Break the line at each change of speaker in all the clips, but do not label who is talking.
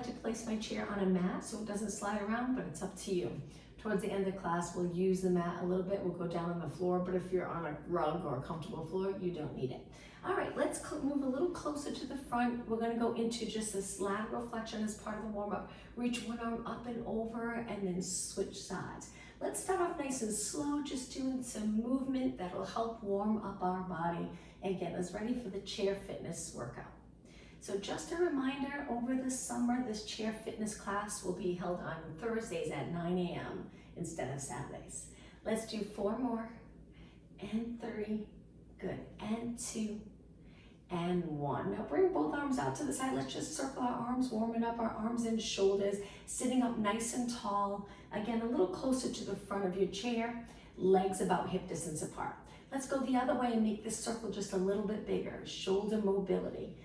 to place my chair on a mat so it doesn't slide around, but it's up to you. Towards the end of the class, we'll use the mat a little bit. We'll go down on the floor, but if you're on a rug or a comfortable floor, you don't need it. All right, let's move a little closer to the front. We're gonna go into just this lateral flexion as part of the warm-up. Reach one arm up and over and then switch sides. Let's start off nice and slow, just doing some movement that'll help warm up our body and get us ready for the chair fitness workout. So just a reminder, over the summer, this chair fitness class will be held on Thursdays at 9 a.m. instead of Saturdays. Let's do 4 more, and 3, good, and 2, and 1. Now bring both arms out to the side. Let's just circle our arms, warming up our arms and shoulders, sitting up nice and tall. Again, a little closer to the front of your chair, legs about hip distance apart. Let's go the other way and make this circle just a little bit bigger, shoulder mobility.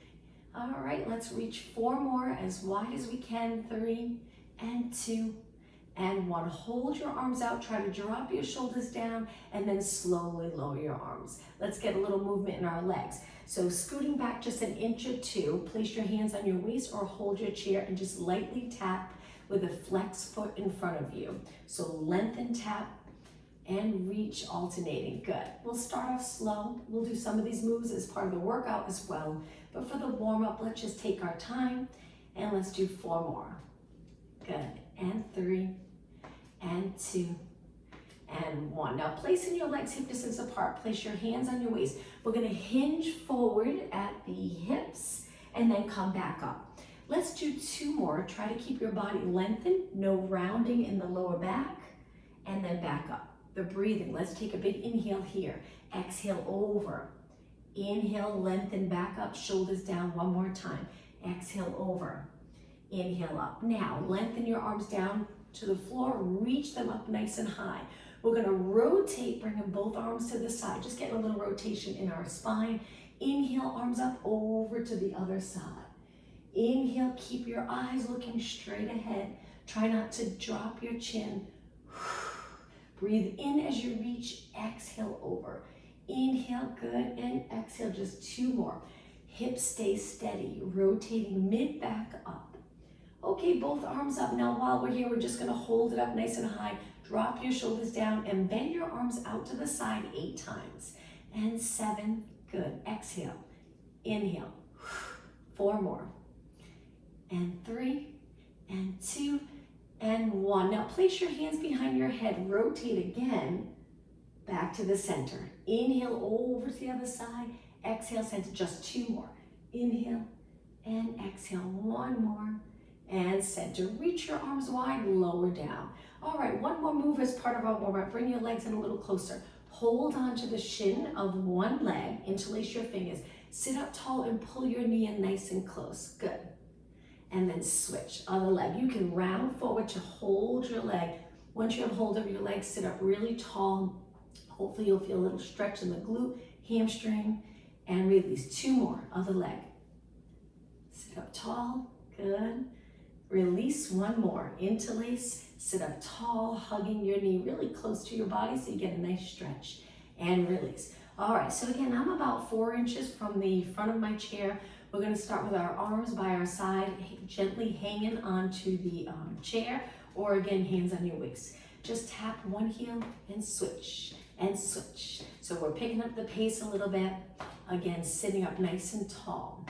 All right, let's reach 4 more, as wide as we can. 3, and 2, and 1. Hold your arms out, try to drop your shoulders down, and then slowly lower your arms. Let's get a little movement in our legs. So scooting back just an inch or 2, place your hands on your waist or hold your chair and just lightly tap with a flex foot in front of you. So lengthen, tap, and reach, alternating. Good. We'll start off slow. We'll do some of these moves as part of the workout as well. But for the warm-up, let's just take our time and let's do 4 more. Good. And 3, and 2, and 1. Now placing your legs hip distance apart, place your hands on your waist. We're going to hinge forward at the hips and then come back up. Let's do 2 more. Try to keep your body lengthened, no rounding in the lower back, and then back up. The breathing, let's take a big inhale here. Exhale over. Inhale, lengthen back up, shoulders down. 1 more time. Exhale over. Inhale up. Now, lengthen your arms down to the floor. Reach them up nice and high. We're gonna rotate, bringing both arms to the side. Just getting a little rotation in our spine. Inhale, arms up over to the other side. Inhale, keep your eyes looking straight ahead. Try not to drop your chin. Breathe in as you reach, exhale over. Inhale, good, and exhale, just 2 more. Hips stay steady, rotating mid-back up. Okay, both arms up. Now while we're here, we're just gonna hold it up nice and high. Drop your shoulders down and bend your arms out to the side 8 times. And 7, good, exhale. Inhale, 4 more. And 3, and 2, and 1. Now place your hands behind your head, rotate again, back to the center. Inhale over to the other side, exhale, center, just 2 more. Inhale and exhale, 1 more, and center. Reach your arms wide, lower down. All right, 1 more move as part of our warm-up. Bring your legs in a little closer. Hold on to the shin of one leg, interlace your fingers. Sit up tall and pull your knee in nice and close. Good. And then switch, other leg. You can round forward to hold your leg. Once you have hold of your leg, sit up really tall. Hopefully you'll feel a little stretch in the glute, hamstring, and release. 2 more, other leg. Sit up tall, good. Release, 1 more, interlace, sit up tall, hugging your knee really close to your body so you get a nice stretch, and release. All right, so again, I'm about 4 inches from the front of my chair. We're going to start with our arms by our side, gently hanging onto the chair, or again, hands on your waist. Just tap one heel and switch, and switch. So we're picking up the pace a little bit. Again, sitting up nice and tall.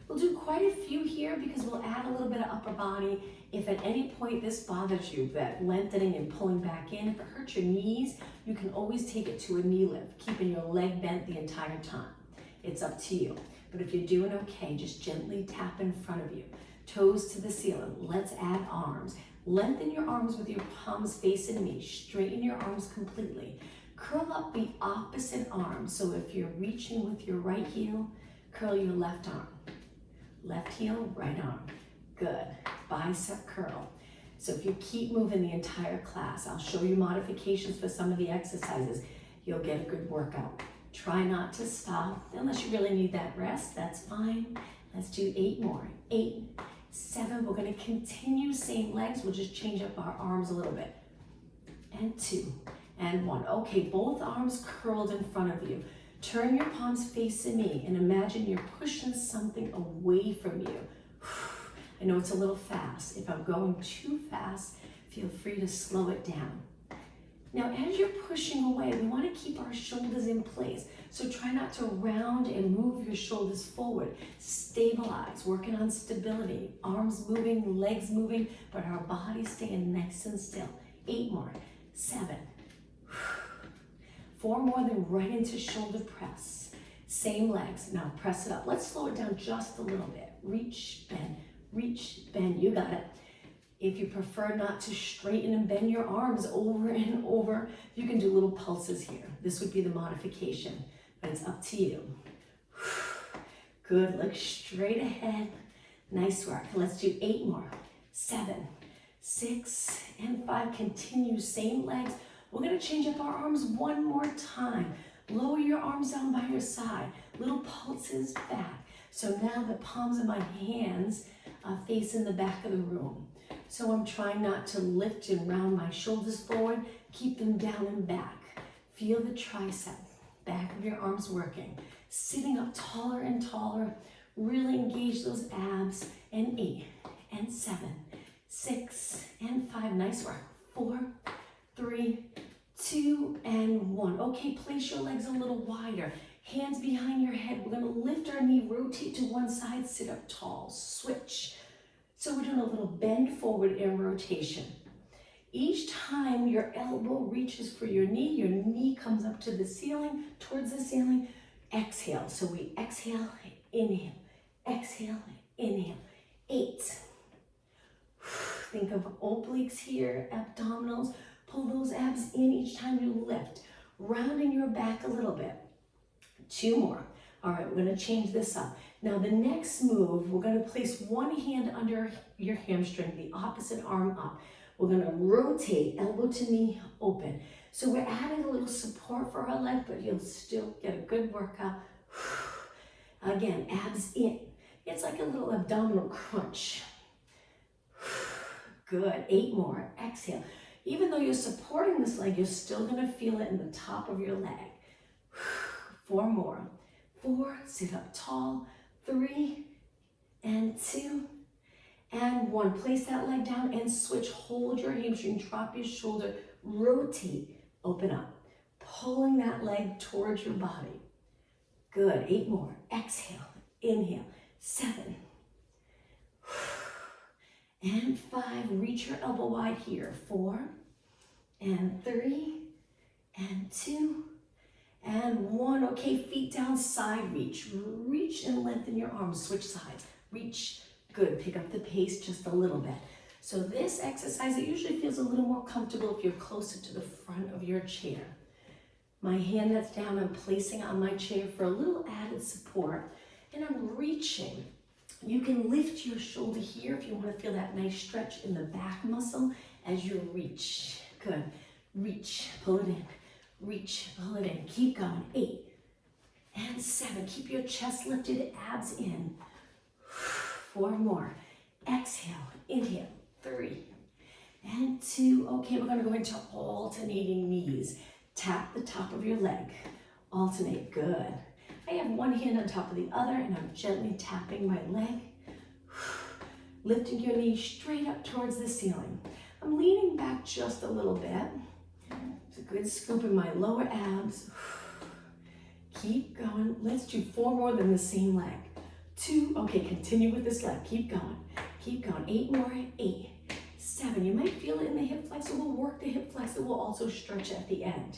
We'll do quite a few here because we'll add a little bit of upper body. If at any point this bothers you, that lengthening and pulling back in, if it hurts your knees, you can always take it to a knee lift, keeping your leg bent the entire time. It's up to you. But if you're doing okay, just gently tap in front of you. Toes to the ceiling. Let's add arms. Lengthen your arms with your palms facing me. Straighten your arms completely. Curl up the opposite arm. So if you're reaching with your right heel, curl your left arm. Left heel, right arm. Good. Bicep curl. So if you keep moving the entire class, I'll show you modifications for some of the exercises. You'll get a good workout. Try not to stop unless you really need that rest. That's fine. Let's do 8 more. 8, 7. We're going to continue same legs. We'll just change up our arms a little bit. And 2 and 1. Okay, both arms curled in front of you. Turn your palms facing me and imagine you're pushing something away from you. I know it's a little fast. If I'm going too fast, feel free to slow it down. Now, as you're pushing away, we want to keep our shoulders in place. So try not to round and move your shoulders forward. Stabilize, working on stability. Arms moving, legs moving, but our body staying nice and still. 8 more, 7. 4 more, then right into shoulder press. Same legs, now press it up. Let's slow it down just a little bit. Reach, bend, you got it. If you prefer not to straighten and bend your arms over and over, you can do little pulses here. This would be the modification, but it's up to you. Good, look straight ahead. Nice work. Let's do 8 more. 7, 6, and 5. Continue, same legs. We're gonna change up our arms one more time. Lower your arms down by your side. Little pulses back. So now the palms of my hands are facing the back of the room. So I'm trying not to lift and round my shoulders forward. Keep them down and back. Feel the tricep, back of your arms working. Sitting up taller and taller. Really engage those abs. And 8, and 7, 6, and 5. Nice work. 4, 3, 2, and 1. Okay, place your legs a little wider. Hands behind your head. We're gonna lift our knee, rotate to one side, sit up tall, switch. So we're doing a little bend forward in rotation. Each time your elbow reaches for your knee comes up to the ceiling, towards the ceiling. Exhale. So we exhale, inhale, exhale, inhale. 8. Think of obliques here, abdominals. Pull those abs in each time you lift. Rounding your back a little bit. 2 more. All right, we're gonna change this up. Now the next move, we're gonna place one hand under your hamstring, the opposite arm up. We're gonna rotate, elbow to knee open. So we're adding a little support for our leg, but you'll still get a good workout. Again, abs in. It's like a little abdominal crunch. Good, 8 more, exhale. Even though you're supporting this leg, you're still gonna feel it in the top of your leg. 4 more. 4, sit up tall. 3, and 2, and 1. Place that leg down and switch. Hold your hamstring, drop your shoulder, rotate, open up. Pulling that leg towards your body. Good, 8 more. Exhale, inhale, 7, and 5. Reach your elbow wide here. 4, and 3, and 2, and 1. Okay, feet down, side reach. Reach and lengthen your arms. Switch sides. Reach. Good. Pick up the pace just a little bit. So this exercise, it usually feels a little more comfortable if you're closer to the front of your chair. My hand that's down, I'm placing on my chair for a little added support, and I'm reaching. You can lift your shoulder here if you want to feel that nice stretch in the back muscle as you reach. Good. Reach. Pull it in. Reach, pull it in, keep going. 8, and 7. Keep your chest lifted, abs in. 4 more. Exhale, inhale. 3, and 2. Okay, we're gonna go into alternating knees. Tap the top of your leg. Alternate, good. I have one hand on top of the other and I'm gently tapping my leg. Lifting your knee straight up towards the ceiling. I'm leaning back just a little bit. It's a good scoop in my lower abs. Keep going. Let's do 4 more than the same leg. 2, okay, continue with this leg. Keep going. Keep going. 8 more. 8, 7. You might feel it in the hip flexor. We'll work the hip flexor. We'll also stretch at the end.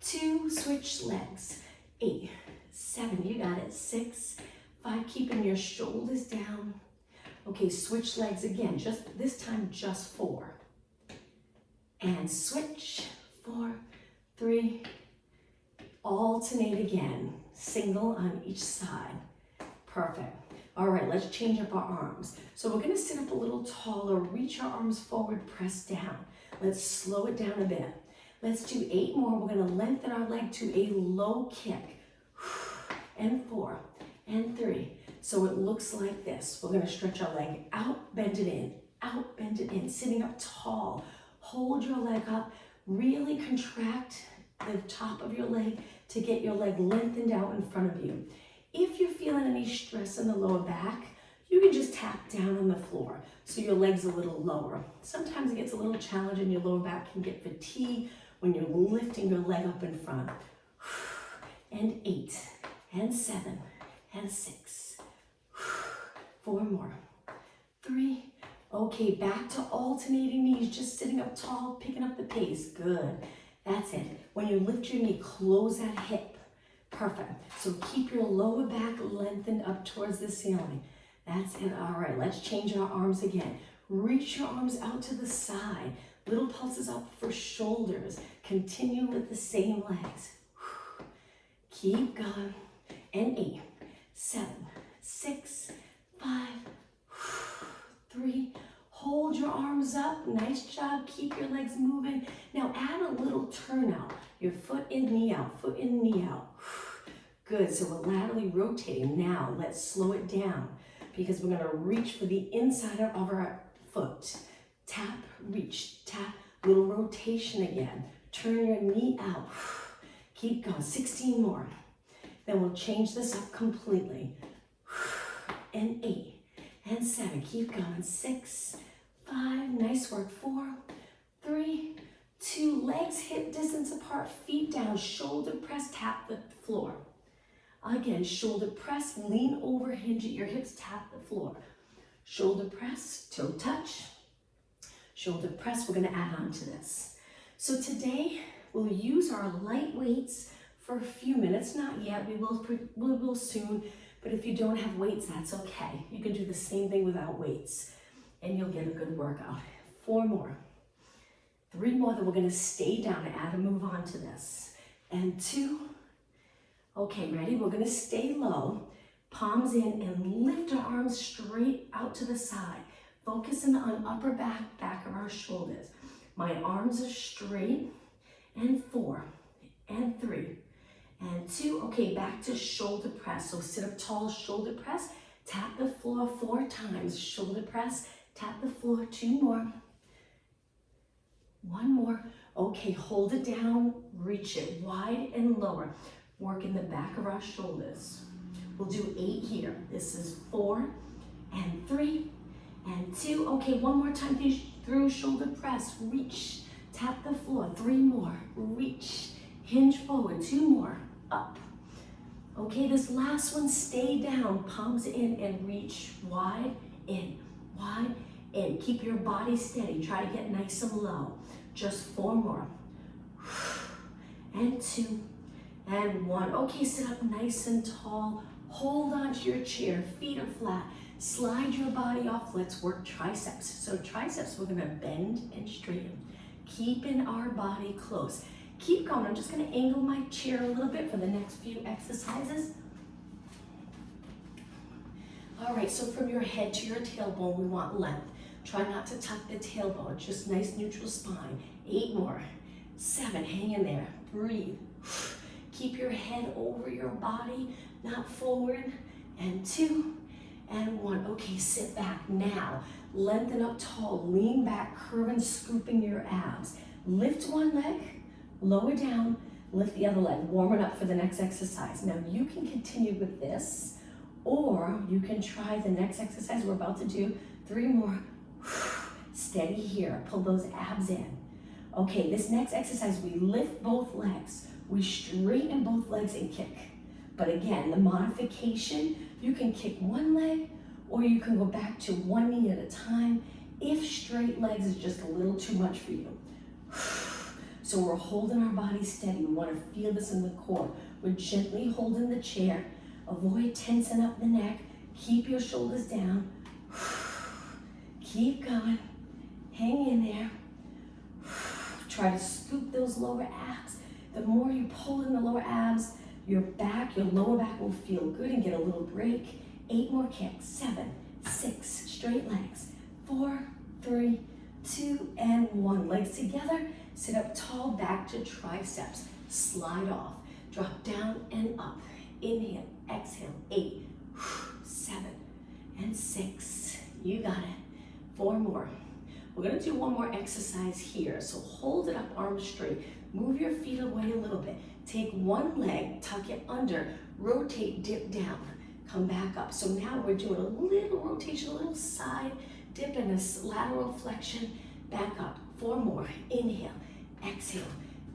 2, switch legs. 8, 7, you got it. 6, 5, keeping your shoulders down. Okay, switch legs again. Just this time, just 4. And switch. 4, 3, alternate again. Single on each side. Perfect. All right, let's change up our arms. So we're gonna sit up a little taller, reach our arms forward, press down. Let's slow it down a bit. Let's do 8 more. We're gonna lengthen our leg to a low kick. And 4, and 3. So it looks like this. We're gonna stretch our leg out, bend it in, out, bend it in, sitting up tall. Hold your leg up, really contract the top of your leg to get your leg lengthened out in front of you. If you're feeling any stress in the lower back, You can just tap down on the floor so your leg's a little lower. Sometimes it gets a little challenging, your lower back can get fatigued when you're lifting your leg up in front. And 8, and 7, and 6. 4 more. 3. Okay, back to alternating knees, just sitting up tall, picking up the pace. Good. That's it. When you lift your knee, close that hip. Perfect. So keep your lower back lengthened up towards the ceiling. That's it. All right, let's change our arms again. Reach your arms out to the side. Little pulses up for shoulders. Continue with the same legs. Keep going. And 8, 7, 6, 5, 3. Hold your arms up. Nice job. Keep your legs moving. Now add a little turnout. Your foot in, knee out. Foot in, knee out. Good. So we're laterally rotating. Now let's slow it down because we're going to reach for the inside of our foot. Tap, reach, tap. Little rotation again. Turn your knee out. Keep going. 16 more. Then we'll change this up completely. And 8, and 7. Keep going. 6, 5. Nice work. 4, 3, 2. Legs hip distance apart. Feet down. Shoulder press. Tap the floor. Again, shoulder press. Lean over. Hinge at your hips. Tap the floor. Shoulder press. Toe touch. Shoulder press. We're going to add on to this. So today we'll use our light weights for a few minutes. Not yet. We will soon. But if you don't have weights, that's okay. You can do the same thing without weights and you'll get a good workout. 4 more. 3 more, then we're gonna stay down and add a move on to this. And 2. Okay, ready? We're gonna stay low, palms in, and lift our arms straight out to the side. Focusing on upper back of our shoulders. My arms are straight. And 4, and 3. And 2, okay, back to shoulder press. So sit up tall, shoulder press, tap the floor 4 times. Shoulder press, tap the floor. 2 more. 1 more. Okay, hold it down, reach it wide and lower. Work in the back of our shoulders. We'll do 8 here. This is 4, and 3, and 2. Okay, 1 more time through shoulder press. Reach, tap the floor. 3 more. Reach, hinge forward. 2 more. Up. Okay, this last one, stay down, palms in and reach wide in, wide in. Keep your body steady. Try to get nice and low. Just 4 more. And 2, and 1. Okay, sit up nice and tall. Hold on to your chair. Feet are flat. Slide your body off. Let's work triceps. So triceps, we're gonna bend and straighten. Keeping our body close. Keep going. I'm just going to angle my chair a little bit for the next few exercises. All right, so from your head to your tailbone, we want length. Try not to tuck the tailbone, just nice neutral spine. 8 more. 7, hang in there. Breathe. Keep your head over your body, not forward. And 2, and 1. Okay, sit back now. Lengthen up tall, lean back, curving, scooping your abs. Lift one leg. Lower down, lift the other leg, warm it up for the next exercise. Now you can continue with this, or you can try the next exercise we're about to do. 3 more. Steady here, pull those abs in. Okay, this next exercise, we lift both legs. We straighten both legs and kick. But again, the modification, you can kick one leg, or you can go back to one knee at a time if straight legs is just a little too much for you. So we're holding our body steady. We want to feel this in the core. We're gently holding the chair. Avoid tensing up the neck. Keep your shoulders down. Keep going. Hang in there. Try to scoop those lower abs. The more you pull in the lower abs, your lower back will feel good and get a little break. 8 more kicks. 7, 6, straight legs. 4, 3, 2, and 1. Legs together. Sit up tall, back to triceps. Slide off. Drop down and up. Inhale, exhale. 8, 7, and 6. You got it. 4 more. We're gonna do 1 more exercise here. So hold it up, arms straight. Move your feet away a little bit. Take one leg, tuck it under, rotate, dip down. come back up. So now we're doing a little rotation, a little side dip and a lateral flexion, back up. 4 more, inhale, exhale.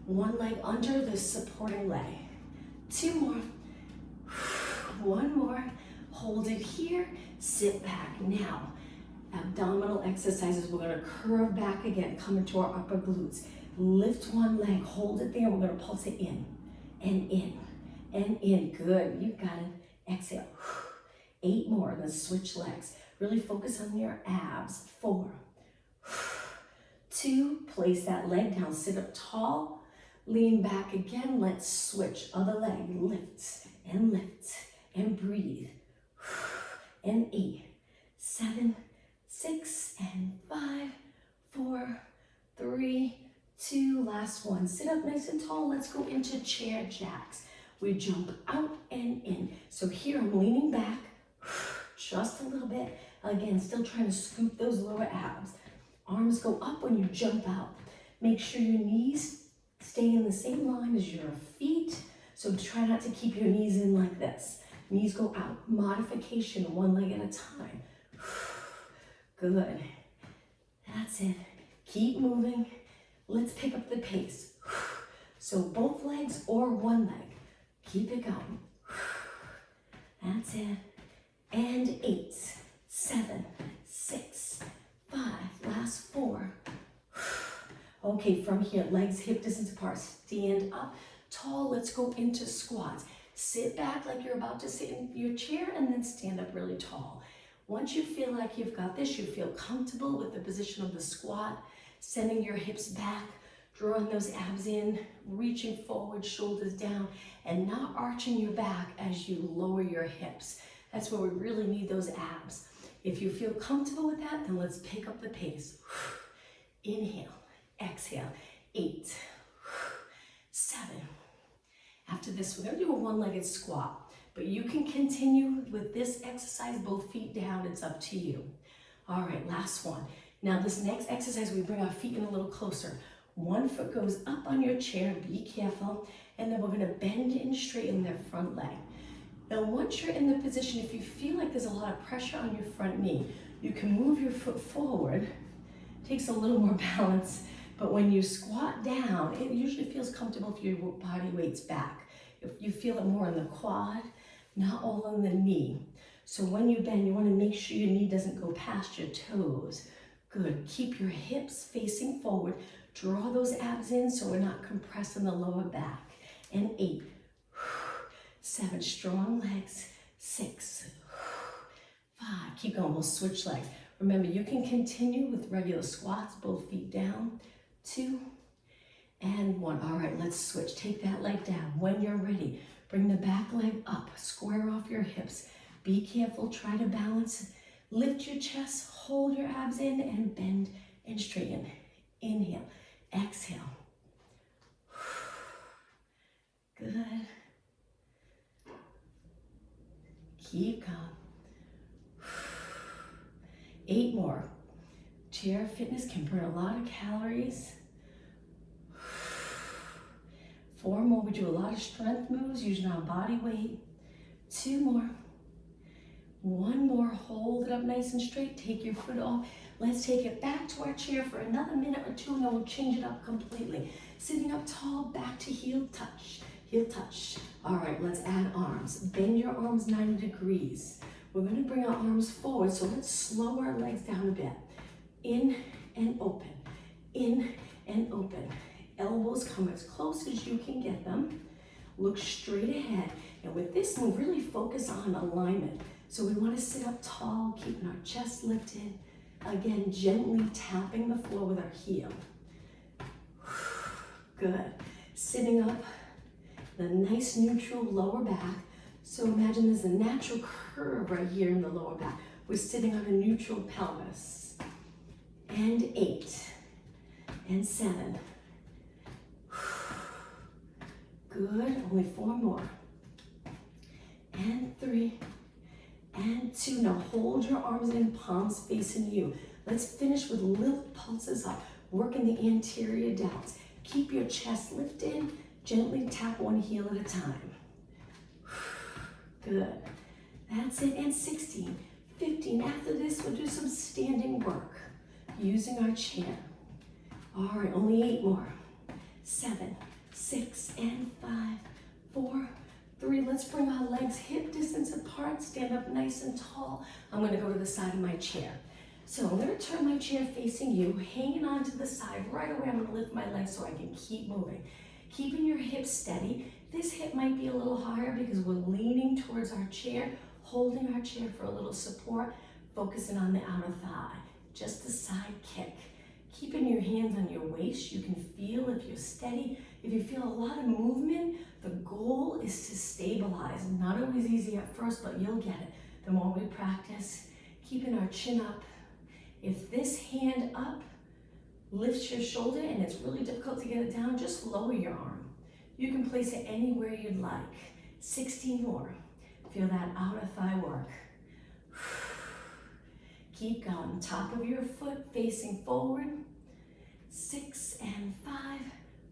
One leg under the supporting leg. 2 more, 1 more, hold it here, sit back. Now, abdominal exercises, we're gonna curve back again, come into our upper glutes. Lift one leg, hold it there, we're gonna pulse it in, and in, and in. Good, you got it. Exhale. 8 more, then switch legs. Really focus on your abs. 4, 2, place that leg down, sit up tall, lean back again, let's switch. Other leg, lift, and breathe. And 8, 7, 6, and 5, 4, 3, 2, last one. Sit up nice and tall, let's go into chair jacks. We jump out and in. So here I'm leaning back, just a little bit. Again, still trying to scoop those lower abs. Arms go up when you jump out. Make sure your knees stay in the same line as your feet. So try not to keep your knees in like this. Knees go out. Modification, one leg at a time. Good. That's it. Keep moving. Let's pick up the pace. So both legs or one leg. Keep it going. That's it. And 8, 7, 6, 5, last 4. Okay, from here, legs hip distance apart. Stand up tall. Let's go into squats. Sit back like you're about to sit in your chair and then stand up really tall. Once you feel like you've got this, you feel comfortable with the position of the squat, sending your hips back, drawing those abs in, reaching forward, shoulders down, and not arching your back as you lower your hips. That's where we really need those abs. If you feel comfortable with that, then let's pick up the pace. Inhale, exhale, 8, 7. After this, we're gonna do a one-legged squat, but you can continue with this exercise, both feet down, it's up to you. All right, last one. Now this next exercise, we bring our feet in a little closer. One foot goes up on your chair, be careful, and then we're gonna bend and straighten their front leg. Now once you're in the position, if you feel like there's a lot of pressure on your front knee, you can move your foot forward. Takes a little more balance, but when you squat down, it usually feels comfortable if your body weight's back. If you feel it more in the quad, not all in the knee. So when you bend, you wanna make sure your knee doesn't go past your toes. Good, keep your hips facing forward. Draw those abs in so we're not compressing the lower back. And 8, 7, strong legs, 6, 5, keep going, we'll switch legs. Remember, you can continue with regular squats, both feet down, 2, and 1. All right, let's switch, take that leg down. When you're ready, bring the back leg up, square off your hips. Be careful, try to balance. Lift your chest, hold your abs in, and bend and straighten. Inhale, exhale. Good. Keep going. 8 more. Chair fitness can burn a lot of calories. 4 more. We do a lot of strength moves using our body weight. 2 more. 1 more. Hold it up nice and straight. Take your foot off. Let's take it back to our chair for another minute or 2, and then we'll change it up completely. Sitting up tall, back to heel touch. Heel touch. All right, let's add arms. Bend your arms 90 degrees. We're gonna bring our arms forward, so let's slow our legs down a bit. In and open. In and open. Elbows come as close as you can get them. Look straight ahead. And with this move, really focus on alignment. So we wanna sit up tall, keeping our chest lifted. Again, gently tapping the floor with our heel. Good. Sitting up, the nice neutral lower back. So imagine there's a natural curve right here in the lower back. We're sitting on a neutral pelvis. And 8, and 7. Good, only 4 more. And 3, and 2. Now hold your arms in, palms facing you. Let's finish with little pulses up, working the anterior delts. Keep your chest lifted, gently tap one heel at a time. Good. That's it, and 16, 15. After this, we'll do some standing work using our chair. All right, only 8 more. 7, 6, and 5, 4, 3. Let's bring our legs hip distance apart. Stand up nice and tall. I'm gonna go to the side of my chair. So I'm gonna turn my chair facing you, hanging on to the side. Right away, I'm gonna lift my legs so I can keep moving. Keeping your hips steady. This hip might be a little higher because we're leaning towards our chair, holding our chair for a little support, focusing on the outer thigh. Just a side kick. Keeping your hands on your waist. You can feel if you're steady. If you feel a lot of movement, the goal is to stabilize. Not always easy at first, but you'll get it. The more we practice, keeping our chin up. If this hand up lifts your shoulder and it's really difficult to get it down, just lower your arm. You can place it anywhere you'd like. 16 more. Feel that outer thigh work. Keep going. Top of your foot facing forward. 6 and 5,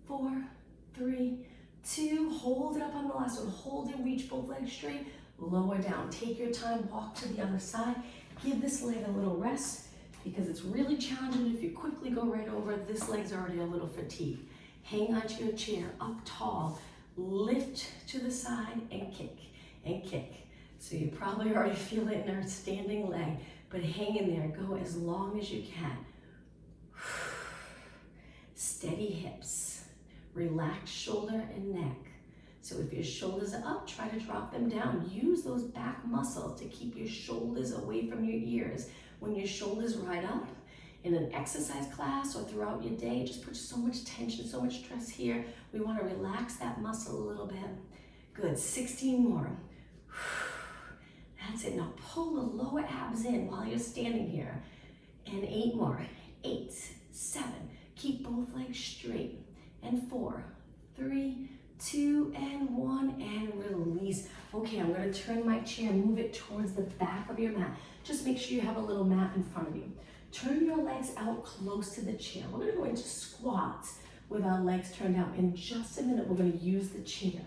4, 3, 2. Hold it up on the last one. Hold and reach both legs straight. Lower down. Take your time. Walk to the other side. Give this leg a little rest because it's really challenging if you quickly go right over. This leg's already a little fatigued. Hang onto your chair up tall. Lift to the side and kick and kick. So you probably already feel it in our standing leg, but hang in there. Go as long as you can. Steady hips. Relax shoulder and neck. So if your shoulders are up, try to drop them down. Use those back muscles to keep your shoulders away from your ears. When your shoulders ride up in an exercise class or throughout your day, just put so much tension, so much stress here. We want to relax that muscle a little bit. Good, 16 more. That's it. Now pull the lower abs in while you're standing here. And 8 more. 8, 7. Keep both legs straight. And 4, 3, 2, and 1, and release. Okay, I'm gonna turn my chair, move it towards the back of your mat. Just make sure you have a little mat in front of you. Turn your legs out close to the chair. We're gonna go into squats with our legs turned out. In just a minute, we're gonna use the chair.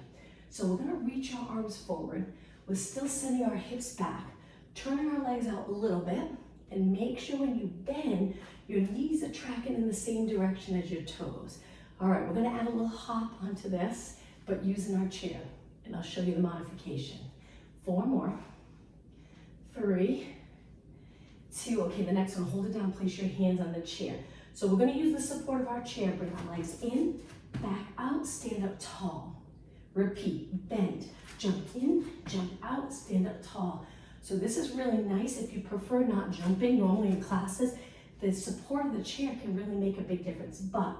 So we're gonna reach our arms forward. We're still sending our hips back, turning our legs out a little bit, and make sure when you bend, your knees are tracking in the same direction as your toes. All right, we're gonna add a little hop onto this, but using our chair, and I'll show you the modification. 4 more, 3, 2, okay, the next one, hold it down, place your hands on the chair. So we're gonna use the support of our chair, bring our legs in, back out, stand up tall. Repeat, bend, jump in, jump out, stand up tall. So this is really nice if you prefer not jumping. Normally in classes, the support of the chair can really make a big difference. But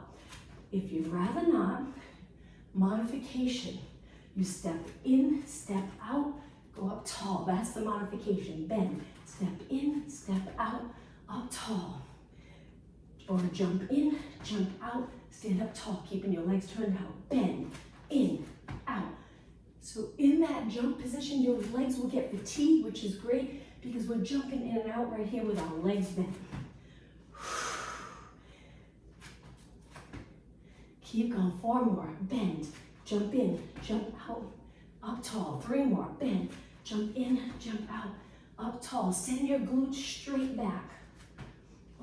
if you'd rather not, modification. You step in, step out, go up tall. That's the modification. Bend, step in, step out, up tall. Or jump in, jump out, stand up tall, keeping your legs turned out. Bend, in, out. So in that jump position, your legs will get fatigued, which is great because we're jumping in and out right here with our legs bent. Keep going. 4 more. Bend, jump in, jump out, up tall. 3 more. Bend, jump in, jump out, up tall. Send your glutes straight back.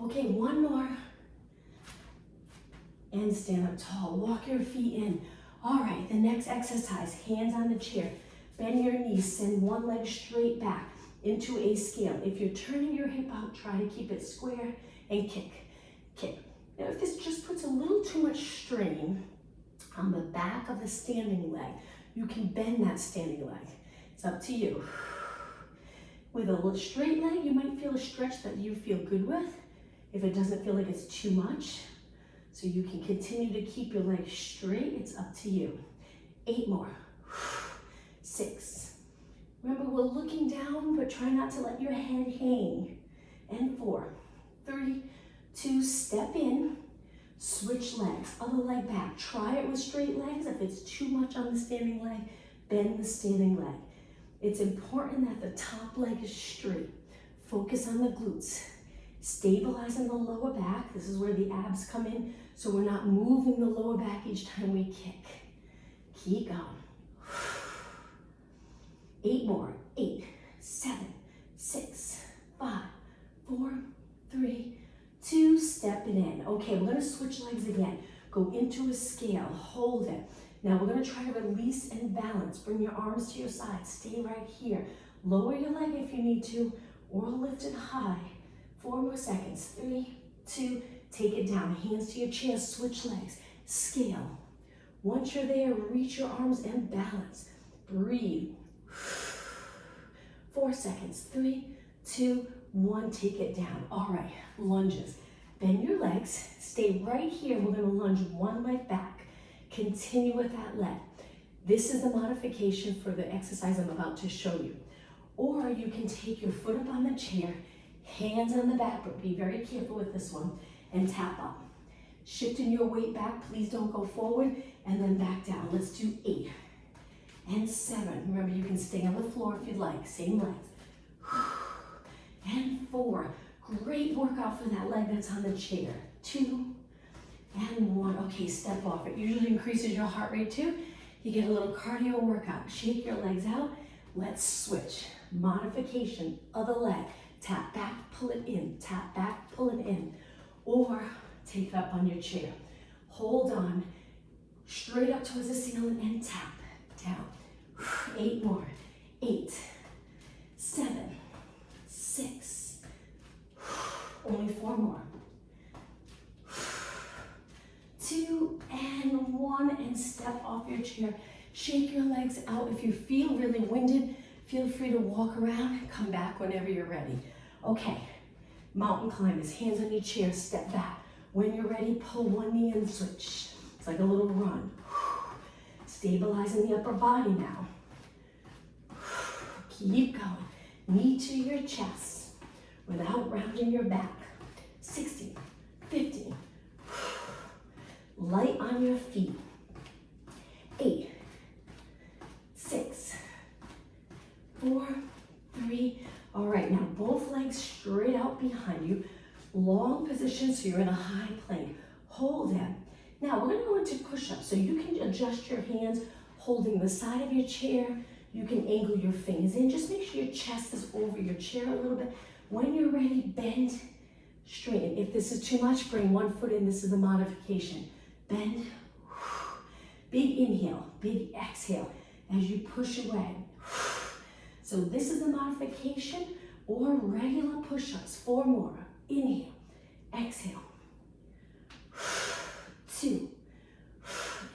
Okay, 1 more. And stand up tall. Walk your feet in. All right, the next exercise, hands on the chair. Bend your knees, send one leg straight back into a scale. If you're turning your hip out, try to keep it square and kick, kick. Now if this just puts a little too much strain on the back of the standing leg, you can bend that standing leg. It's up to you. With a straight leg, you might feel a stretch that you feel good with. If it doesn't feel like it's too much, so you can continue to keep your legs straight, it's up to you. 8 more. 6. Remember, we're looking down, but try not to let your head hang. And 4, 3, 2, step in, switch legs, other leg back. Try it with straight legs. If it's too much on the standing leg, bend the standing leg. It's important that the top leg is straight. Focus on the glutes. Stabilizing the lower back. This is where the abs come in, so we're not moving the lower back each time we kick. Keep going. 8 more. 8, 7, 6, 5, 4, 3, 2, step it in. Okay, we're gonna switch legs again. Go into a scale, hold it. Now we're gonna try to release and balance. Bring your arms to your side, stay right here. Lower your leg if you need to, or lift it high. 4 more seconds, 3, 2, take it down. Hands to your chest, switch legs, scale. Once you're there, reach your arms and balance. Breathe. 4 seconds, 3, 2, 1, take it down. All right, lunges. Bend your legs, stay right here. We're gonna lunge one leg back. Continue with that leg. This is the modification for the exercise I'm about to show you. Or you can take your foot up on the chair, hands on the back, but be very careful with this one, and tap up. Shifting your weight back, please don't go forward, and then back down. Let's do 8 and 7. Remember, you can stay on the floor if you'd like, same legs. And 4. Great workout for that leg that's on the chair. 2 and 1. Okay, step off. It usually increases your heart rate too. You get a little cardio workout. Shake your legs out. Let's switch. Modification, other leg. Tap back, pull it in. Tap back, pull it in. Or take it up on your chair. Hold on. Straight up towards the ceiling and tap down. 8 more. 8, 7, 6. Only 4 more. 2 and 1, and step off your chair. Shake your legs out. If you feel really winded, feel free to walk around. Come back whenever you're ready. Okay, mountain climbers, hands on your chair, step back. When you're ready, pull one knee and switch. It's like a little run. Stabilizing the upper body now. Keep going. Knee to your chest without rounding your back. 60, 50. Light on your feet. 8, 6, 4, 3. All right, now both legs straight out behind you. Long position, so you're in a high plank. Hold that. Now we're gonna go into push-ups. So you can adjust your hands holding the side of your chair. You can angle your fingers in. Just make sure your chest is over your chair a little bit. When you're ready, bend, straighten. If this is too much, bring one foot in. This is the modification. Bend. Big inhale, big exhale as you push away. So this is the modification or regular push-ups. 4 more. Inhale, exhale. 2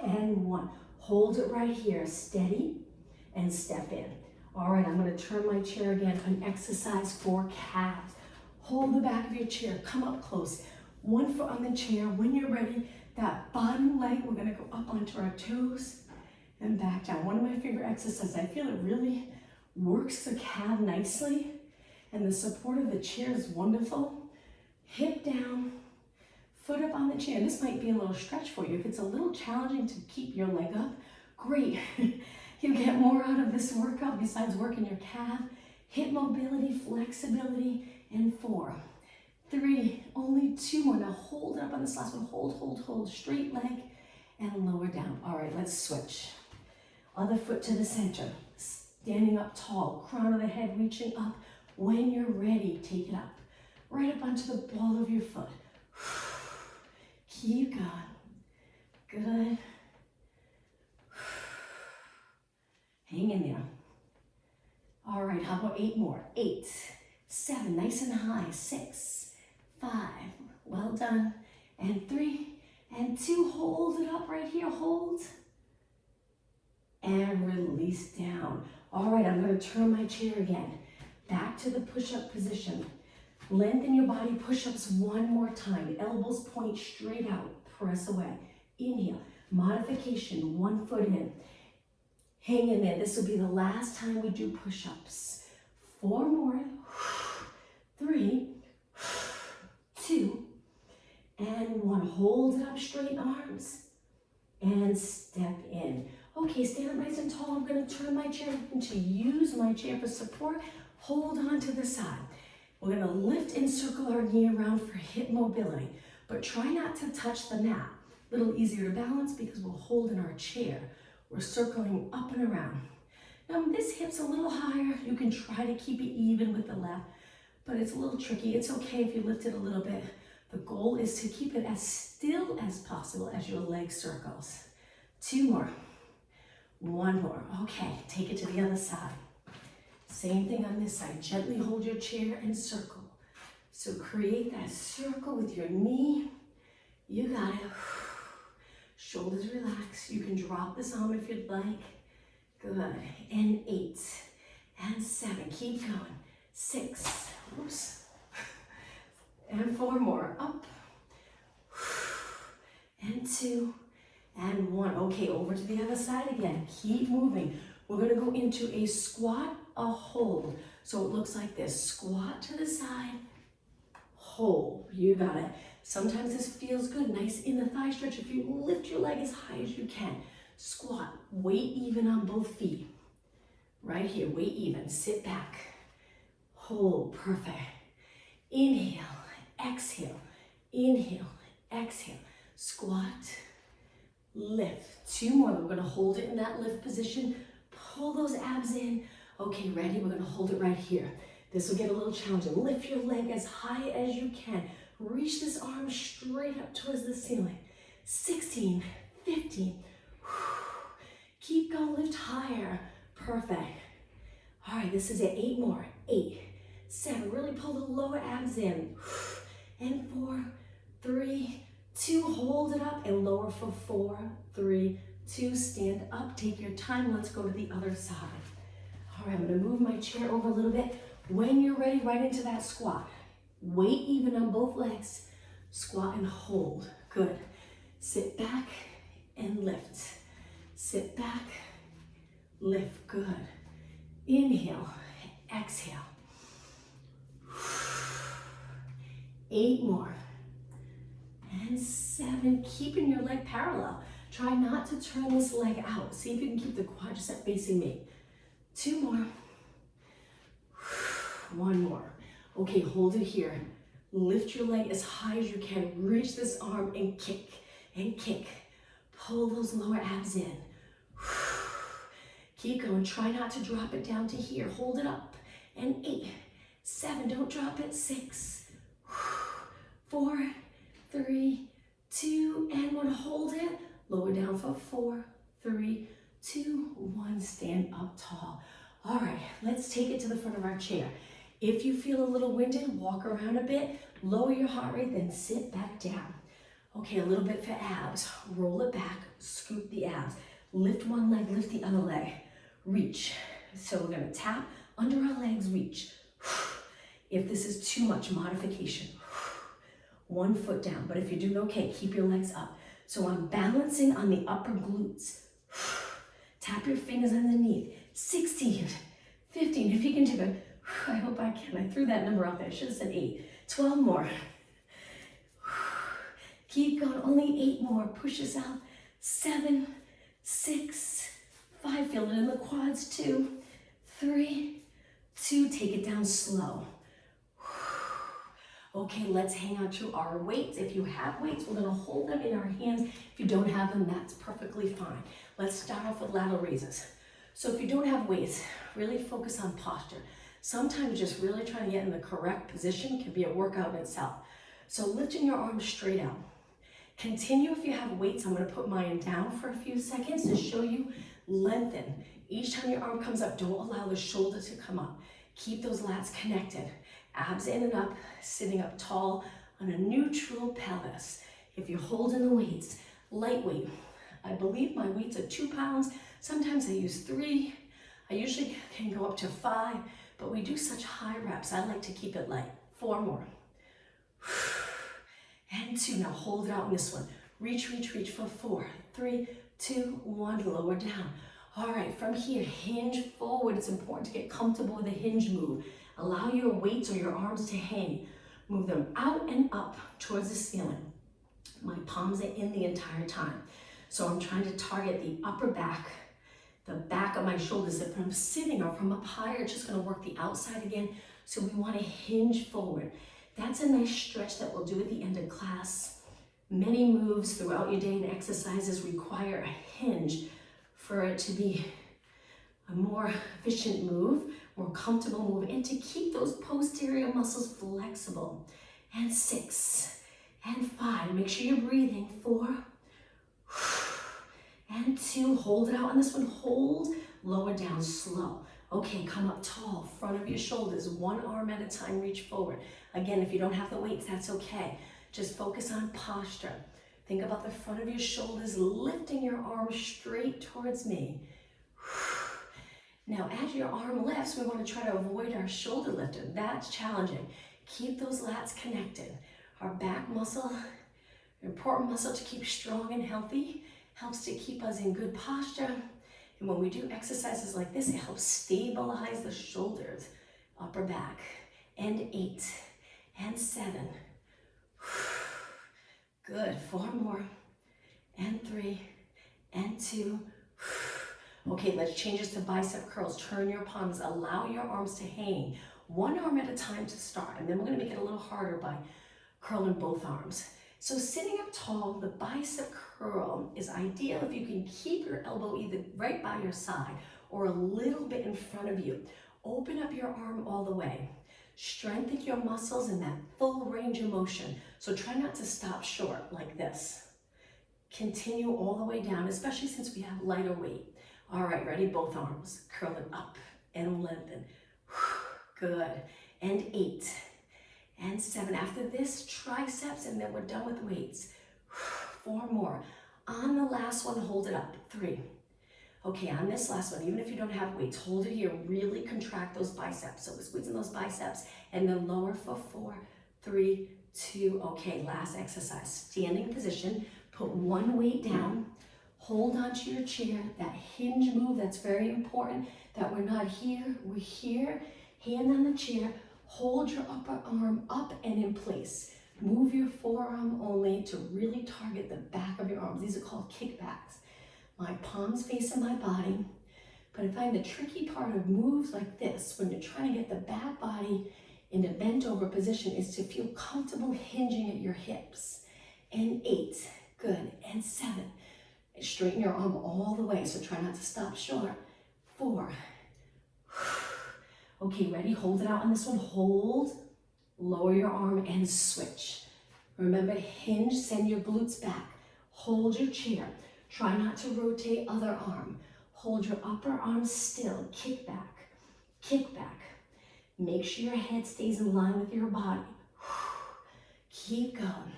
and 1. Hold it right here, steady, and step in. All right, I'm gonna turn my chair again, an exercise for calves. Hold the back of your chair, come up close. 1 foot on the chair. When you're ready, that bottom leg, we're gonna go up onto our toes and back down. One of my favorite exercises. I feel it really works the calf nicely, and the support of the chair is wonderful. Hip down, foot up on the chair. This might be a little stretch for you. If it's a little challenging to keep your leg up, great. You get more out of this workout besides working your calf. Hip mobility, flexibility, and 4, 3, only 2 more. Now hold it up on this last one. Hold, hold, hold. Straight leg and lower down. All right, let's switch. Other foot to the center. Standing up tall, crown of the head reaching up. When you're ready, take it up. Right up onto the ball of your foot. Keep going. Good. Hang in there. All right, how about 8 more? 8, 7, nice and high. 6, 5, well done. And 3, and 2, hold it up right here, hold. And release down. All right, I'm gonna turn my chair again. Back to the push-up position. Lengthen your body, push-ups 1 more time. Elbows point straight out, press away. Inhale, modification, 1 foot in. Hang in there, this will be the last time we do push-ups. 4 more, 3, 2, and 1. Hold it up, straight arms, and step in. Okay, stand up nice and tall. I'm gonna turn my chair to use my chair for support. Hold on to the side. We're gonna lift and circle our knee around for hip mobility, but try not to touch the mat. A little easier to balance because we'll hold in our chair. We're circling up and around. This hip's a little higher. You can try to keep it even with the left, but it's a little tricky. It's okay if you lift it a little bit. The goal is to keep it as still as possible as your leg circles. 2 more. 1 more. Okay, take it to the other side. Same thing on this side. Gently hold your chair and circle. So create that circle with your knee. You got it. Shoulders relax. You can drop this arm if you'd like. Good. And 8. And 7. Keep going. 6. Oops. And 4 more. Up. And 2. And 1. Okay, over to the other side again. Keep moving. We're going to go into a squat, a hold. So it looks like this. Squat to the side. Hold. You got it. Sometimes this feels good. Nice in the thigh stretch. If you lift your leg as high as you can. Squat. Weight even on both feet. Right here. Weight even. Sit back. Hold. Perfect. Inhale. Exhale. Inhale. Exhale. Squat. Lift. 2 more. We're going to hold it in that lift position. Pull those abs in. Okay, ready? We're going to hold it right here. This will get a little challenging. Lift your leg as high as you can. Reach this arm straight up towards the ceiling. 16, 15. Keep going, lift higher. Perfect. All right, this is it. 8 more. 8, 7. Really pull the lower abs in. And 4, 3, 2. Hold it up and lower for 4, 3, 2. Stand up. Take your time. Let's go to the other side. All right, I'm going to move my chair over a little bit. When you're ready, right into that squat. Weight even on both legs. Squat and hold. Good. Sit back and lift. Sit back, lift. Good. Inhale, exhale. 8 more. And 7. Keeping your leg parallel. Try not to turn this leg out. See if you can keep the quadricep facing me. 2 more. 1 more. Okay, hold it here. Lift your leg as high as you can. Reach this arm and kick and kick. Pull those lower abs in. Keep going. Try not to drop it down to here. Hold it up. And 8, 7. Don't drop it. 6, 4, 3, 2, and 1. Hold it. Lower down for 4, 3, 2, 1. Stand up tall. All right, let's take it to the front of our chair. If you feel a little winded, walk around a bit, lower your heart rate, then sit back down. Okay, a little bit for abs. Roll it back, scoop the abs. Lift one leg, lift the other leg. Reach. So we're gonna tap under our legs, reach. If this is too much, modification. 1 foot down, but if you're doing okay, keep your legs up. So I'm balancing on the upper glutes. Tap your fingers underneath. 16, 15, if you can do it. I hope I can. I threw that number out there. I should have said 8. 12 more. Keep going. Only 8 more. Push this out. 7, 6, 5. Feel it in the quads. 2, 3, 2. Take it down slow. Okay, let's hang on to our weights. If you have weights, we're going to hold them in our hands. If you don't have them, that's perfectly fine. Let's start off with lateral raises. So if you don't have weights, really focus on posture. Sometimes just really trying to get in the correct position can be a workout in itself. So lifting your arms straight out. Continue if you have weights. I'm going to put mine down for a few seconds to show you. Lengthen. Each time your arm comes up, don't allow the shoulder to come up. Keep those lats connected. Abs in and up, sitting up tall on a neutral pelvis. If you're holding the weights, lightweight. I believe my weights are 2 pounds. Sometimes I use 3. I usually can go up to 5, but we do such high reps. I like to keep it light. 4 more. And 2. Now hold it out in this one. Reach, reach, reach for 4, 3, 2, 1. Lower down. All right, from here, hinge forward. It's important to get comfortable with a hinge move. Allow your weights or your arms to hang. Move them out and up towards the ceiling. My palms are in the entire time. So I'm trying to target the upper back, the back of my shoulders. If I'm sitting or from up higher, it's just gonna work the outside again. So we wanna hinge forward. That's a nice stretch that we'll do at the end of class. Many moves throughout your day and exercises require a hinge for it to be a more efficient move, more comfortable move, and to keep those posterior muscles flexible. And 6, and 5. Make sure you're breathing. 4, and 2. Hold it out on this one. Hold, lower down, slow. Okay, come up tall, front of your shoulders, one arm at a time, reach forward. Again, if you don't have the weights, that's okay. Just focus on posture. Think about the front of your shoulders, lifting your arm straight towards me. Now, as your arm lifts, we want to try to avoid our shoulder lifter. That's challenging. Keep those lats connected. Our back muscle, an important muscle to keep strong and healthy, helps to keep us in good posture. And when we do exercises like this, it helps stabilize the shoulders, upper back. And 8, and 7. Good, 4 more. And 3, and 2. Okay, let's change this to bicep curls. Turn your palms, allow your arms to hang. One arm at a time to start, and then we're gonna make it a little harder by curling both arms. So sitting up tall, the bicep curl is ideal if you can keep your elbow either right by your side or a little bit in front of you. Open up your arm all the way. Strengthen your muscles in that full range of motion. So try not to stop short like this. Continue all the way down, especially since we have lighter weight. All right, ready? Both arms. Curl it up and lengthen. Good. And 8, and 7. After this, triceps, and then we're done with weights. 4 more. On the last one, hold it up. 3. Okay, on this last one, even if you don't have weights, hold it here. Really contract those biceps. So we're squeezing those biceps, and then lower for 4, 3, 2. Okay, last exercise. Standing position. Put one weight down. Hold onto your chair. That hinge move, that's very important. That we're not here, we're here. Hand on the chair. Hold your upper arm up and in place. Move your forearm only to really target the back of your arms. These are called kickbacks. My palms facing my body. But I find the tricky part of moves like this, when you're trying to get the back body in a bent over position, is to feel comfortable hinging at your hips. And 8, good, and 7. Straighten your arm all the way, so try not to stop short. 4. Okay, ready? Hold it out on this one. Hold, lower your arm and switch. Remember, hinge, send your glutes back. Hold your chair. Try not to rotate other arm. Hold your upper arm still. Kick back, kick back. Make sure your head stays in line with your body. Keep going.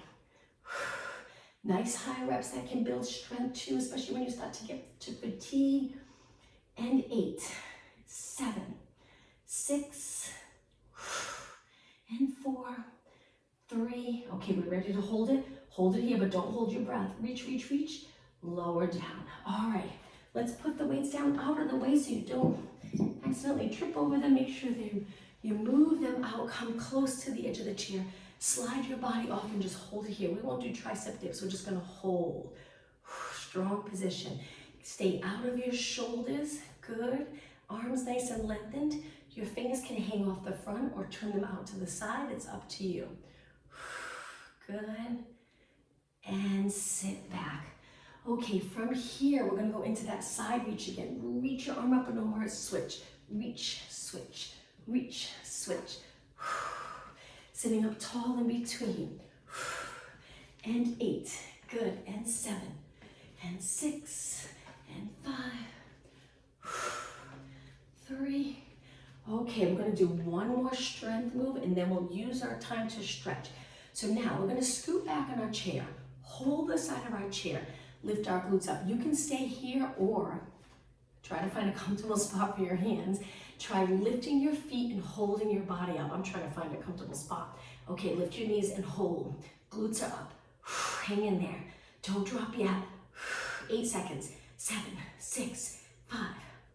Nice high reps that can build strength too, especially when you start to get to fatigue. And 8, 7, 6, and 4, 3. Okay, we're ready to hold it. Hold it here, but don't hold your breath. Reach, reach, reach. Lower down. All right, let's put the weights down out of the way so you don't accidentally trip over them. Make sure that you move them out, come close to the edge of the chair. Slide your body off and just hold it here. We won't do tricep dips. We're just gonna hold. Strong position. Stay out of your shoulders. Good. Arms nice and lengthened. Your fingers can hang off the front or turn them out to the side. It's up to you. Good. And sit back. Okay, from here, we're gonna go into that side reach again. Reach your arm up and over, switch. Reach, switch, reach, switch. Sitting up tall in between. And 8, good, and 7, and 6, and 5, 3. Okay, we're gonna do one more strength move and then we'll use our time to stretch. So now we're gonna scoot back on our chair, hold the side of our chair, lift our glutes up. You can stay here or try to find a comfortable spot for your hands. Try lifting your feet and holding your body up. I'm trying to find a comfortable spot. Okay, lift your knees and hold. Glutes are up. Hang in there. Don't drop yet. 8 seconds. 7, 6, 5,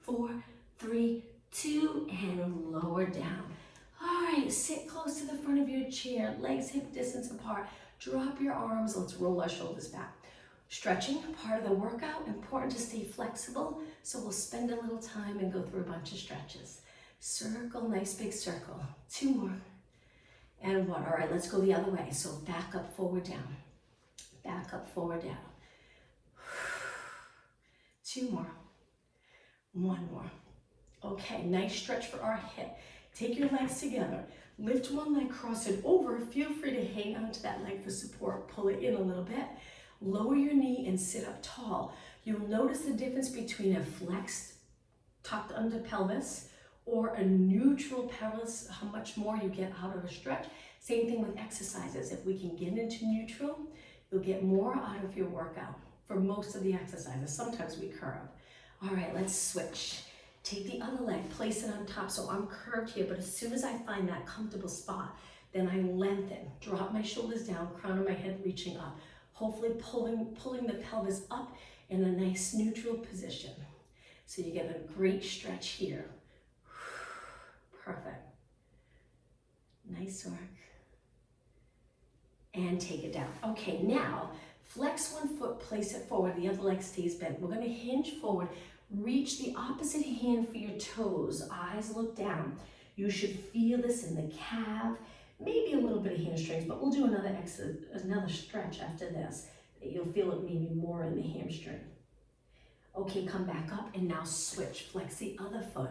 4, 3, 2, and lower down. All right, sit close to the front of your chair, legs hip distance apart. Drop your arms. Let's roll our shoulders back. Stretching, part of the workout, important to stay flexible, so we'll spend a little time and go through a bunch of stretches. Circle, nice big circle. 2 more. And 1. All right, let's go the other way. So back up, forward, down. Back up, forward, down. 2 more. 1 more. Okay, nice stretch for our hip. Take your legs together. Lift one leg, cross it over. Feel free to hang onto that leg for support. Pull it in a little bit. Lower your knee and sit up tall. You'll notice the difference between a flexed, tucked under pelvis or a neutral pelvis, how much more you get out of a stretch. Same thing with exercises. If we can get into neutral, you'll get more out of your workout for most of the exercises. Sometimes we curve. All right, let's switch. Take the other leg, place it on top. So I'm curved here, but as soon as I find that comfortable spot, then I lengthen, drop my shoulders down, crown of my head reaching up, hopefully pulling the pelvis up in a nice neutral position. So you get a great stretch here. Perfect. Nice work. And take it down. Okay, now flex one foot, place it forward, the other leg stays bent. We're gonna hinge forward. Reach the opposite hand for your toes. Eyes look down. You should feel this in the calf, maybe a little bit of hamstrings, but we'll do another stretch after this. You'll feel it maybe more in the hamstring. Okay, come back up and now switch. Flex the other foot.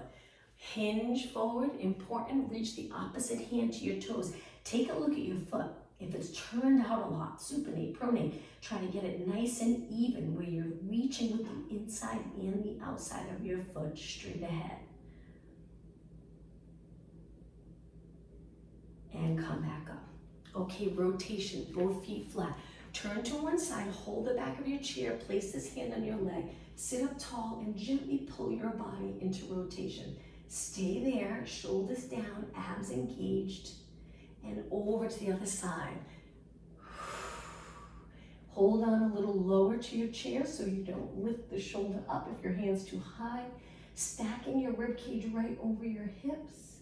Hinge forward, important. Reach the opposite hand to your toes. Take a look at your foot. If it's turned out a lot, supinate, pronate, try to get it nice and even where you're reaching with the inside and the outside of your foot straight ahead. And come back up. Okay, rotation, both feet flat. Turn to one side, hold the back of your chair, place this hand on your leg, sit up tall and gently pull your body into rotation. Stay there, shoulders down, abs engaged, and over to the other side. Hold on a little lower to your chair so you don't lift the shoulder up if your hand's too high. Stacking your rib cage right over your hips.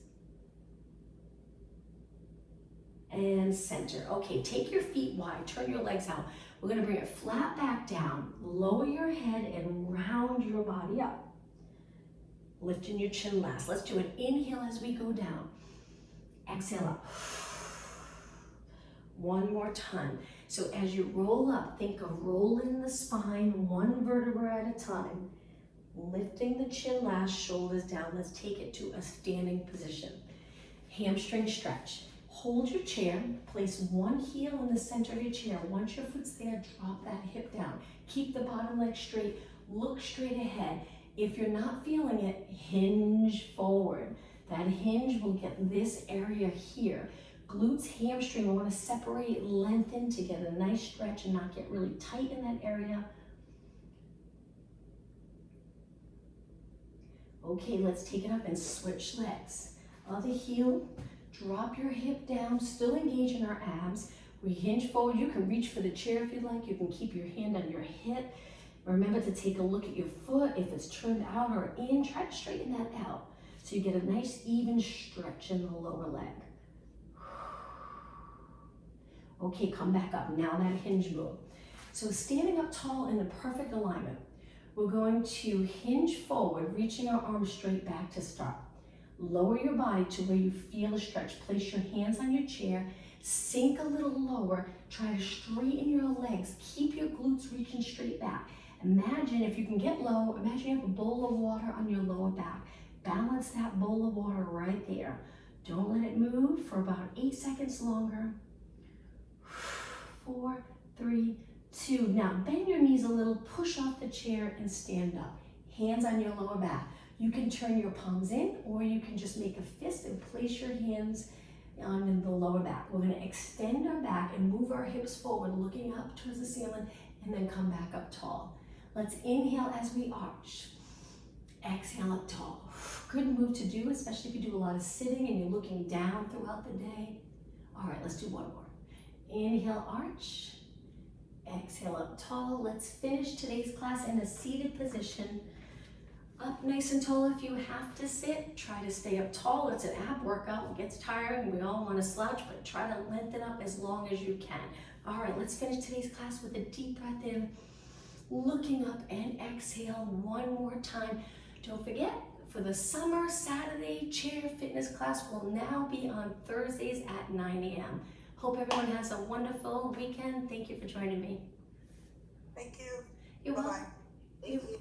And center. Okay, take your feet wide, turn your legs out. We're gonna bring it flat back down, lower your head and round your body up. Lifting your chin last. Let's do an inhale as we go down. Exhale up. One more time. So as you roll up, think of rolling the spine one vertebra at a time. Lifting the chin last, shoulders down. Let's take it to a standing position. Hamstring stretch. Hold your chair, place one heel in the center of your chair. Once your foot's there, drop that hip down. Keep the bottom leg straight, look straight ahead. If you're not feeling it, hinge forward. That hinge will get this area here. Glutes, hamstring, we want to separate, lengthen to get a nice stretch and not get really tight in that area. Okay, let's take it up and switch legs. Other heel, drop your hip down, still engage in our abs. We hinge forward. You can reach for the chair if you'd like. You can keep your hand on your hip. Remember to take a look at your foot. If it's turned out or in, try to straighten that out. So you get a nice even stretch in the lower leg. Okay, come back up. Now that hinge move. So standing up tall in the perfect alignment. We're going to hinge forward, reaching our arms straight back to start. Lower your body to where you feel a stretch. Place your hands on your chair. Sink a little lower. Try to straighten your legs. Keep your glutes reaching straight back. Imagine, if you can get low, imagine you have a bowl of water on your lower back. Balance that bowl of water right there. Don't let it move for about 8 seconds longer. 4, 3, 2. Now bend your knees a little, push off the chair and stand up. Hands on your lower back. You can turn your palms in or you can just make a fist and place your hands on the lower back. We're gonna extend our back and move our hips forward, looking up towards the ceiling and then come back up tall. Let's inhale as we arch. Exhale up tall. Good move to do, especially if you do a lot of sitting and you're looking down throughout the day. All right, let's do one more. Inhale, arch. Exhale up tall. Let's finish today's class in a seated position. Up nice and tall if you have to sit. Try to stay up tall. It's an ab workout. It gets tiring. We all want to slouch, but try to lengthen up as long as you can. All right, let's finish today's class with a deep breath in. Looking up and exhale one more time. Don't forget, for the summer Saturday chair fitness class will now be on Thursdays at 9 a.m. Hope everyone has a wonderful weekend. Thank you for joining me.
Thank you.
You're welcome.
Bye-bye. Thank you.